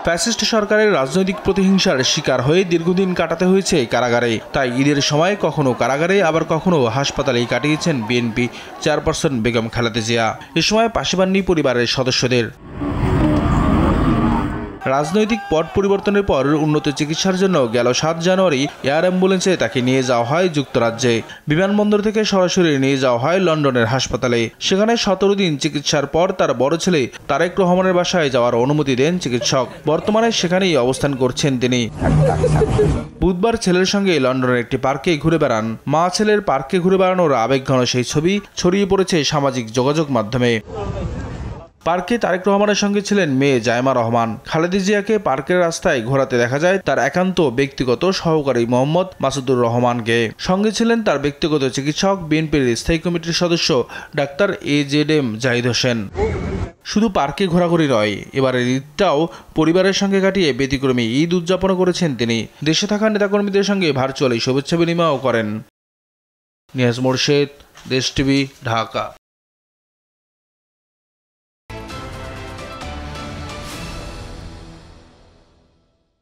Fascist সরকারের রাজনৈতিক প্রতিহিংসার শিকার হয়ে দীর্ঘদিন কাটাতে হয়েছে কারাগারে। তাই ঈদের সময় কখনো কারাগারে আবার কখনো হাসপাতালেই কাটিয়েছেন বিএনপি চেয়ারপারসন বেগম খালেদা জিয়া। এ সময় পাশে পাননি পরিবারের সদস্যদের। রাজনৈতিক পট পরিবর্তনের পর উন্নত চিকিৎসার জন্য গেল ৭ জানুয়ারি এয়ার অ্যাম্বুলেন্সে তাকে নিয়ে যাওয়া হয় যুক্তরাজ্যে। বিমানবন্দর থেকে সরাসরি নিয়ে যাওয়া হয় লন্ডনের হাসপাতালে। সেখানে ১৭ দিন চিকিৎসার পর তার বড় ছেলে তারেক রহমানের বাসায় যাওয়ার অনুমতি দেন চিকিৎসক। বর্তমানে সেখানেই অবস্থান করছেন তিনি। বুধবার ছেলের সঙ্গে লন্ডনের একটি পার্কে ঘুরে বেড়ান। মা ছেলের পার্কে ঘুরে বেড়ানোর আবেগঘন সেই ছবি ছড়িয়ে পড়েছে সামাজিক যোগাযোগ মাধ্যমে। পার্কে তারেক রহমানের সঙ্গে ছিলেন মেয়ে জায়মা রহমান। খালেদা জিয়াকে পার্কের রাস্তায় ঘোরাতে দেখা যায় তার একান্ত ব্যক্তিগত সহকারী মোহাম্মদ মাসুদুর রহমানকে। সঙ্গে ছিলেন তার ব্যক্তিগত চিকিৎসক বিএনপির স্থায়ী কমিটির সদস্য ডাক্তার AZM জাহিদ হোসেন। শুধু পার্কে ঘোরাঘুরি নয়, এবারের ঈদটাও পরিবারের সঙ্গে কাটিয়ে ব্যতিক্রমী ঈদ উদযাপন করেছেন তিনি। দেশে থাকা নেতাকর্মীদের সঙ্গে ভার্চুয়ালি শুভেচ্ছা বিনিময়ও করেন। নিয়াজ মোরশেদ, দেশ টিভি, ঢাকা।